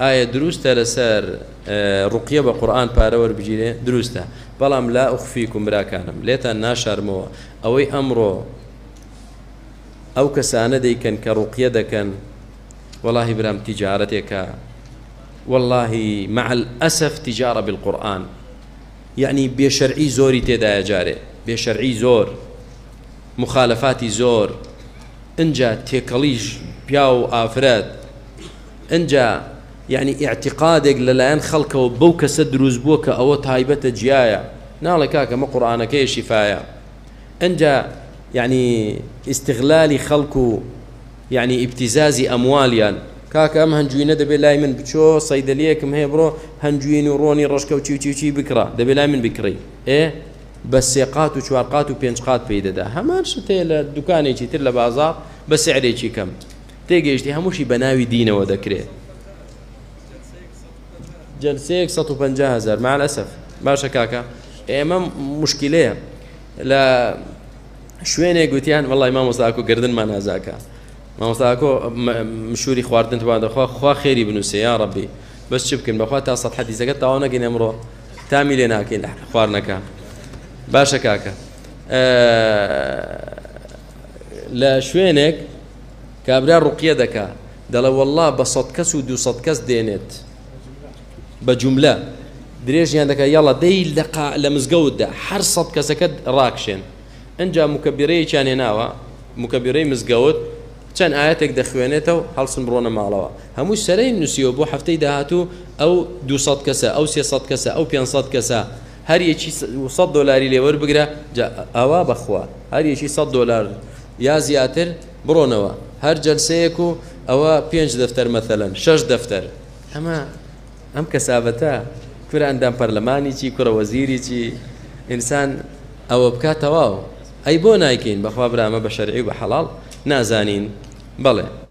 آية دروستة لسر رقية بقرآن باراور بجيني دروستة بلام لا أخفيكم براكانم ليتا ناشر مو أوي أمرو أو كسانة ديكن كرقية دكن والله برام تجارتك والله مع الأسف تجارة بالقرآن يعني بشرعي زوري تدا يا جاري بشرعي زور مخالفاتي زور انجا تيكاليج بياو آفراد انجا يعني اعتقادك للاين خلقه وبوك سدروز بوك أو تايبة جيايا نالك هكا ما قرآنك اي شفايا انجا يعني استغلالي خلقه يعني ابتزازي أمواليا كاكا أم هنجوينة دبي لاي من بتشو صيدليكم هي برو هنجويني وروني رشكو تشي بكرة دبي لاي من بكري إيه بس يقات وشوارقات وبينشقات بيدا دا همان شتي الدكان يجي تلا بازار بس سعره يجي كم تيجي يجي هموشي بناوي دينه وذكره جلسيك 150,000 مع الأسف باشا كاكا إيه ما مشكلة لا شوينه قوتيان والله ما مصاكو قردن ما نازاكا ما مصاكو مشوري خواردن تبعد خوا خيري بنوسي يا ربي بس شبكن بخواتها سطح حدي زكت تعاونا كين امرو تامي لنا كين خوارنكا باشا كاكا لا شوينك كابرار رقيه دكا دلا والله بصد كس ودو صد كس دينت بجمله دريش عندك يلا دي لقاء لمزقود حر صد كسكد راكشن انجا مكبري كان هناوا مكبري مزقود كان آياتك دخوينته هلسن برونا مالوا هموش سرين نسيو بو حفتي دهاتو او 200 كسا او 300 كسا او 500 كسا هر يشي $100 لي ور بقرا جا اوا بخوا هر يشي $100 يا زياتر برونوا هر جلسيكو او 5 دفتر مثلا 6 دفتر اما ام كسابتا كره عندهم برلماني شي كره وزيري شي انسان او بكاتا واو اي بو نايكين بخوا برا ما بشرعي وبحلال نازانين بله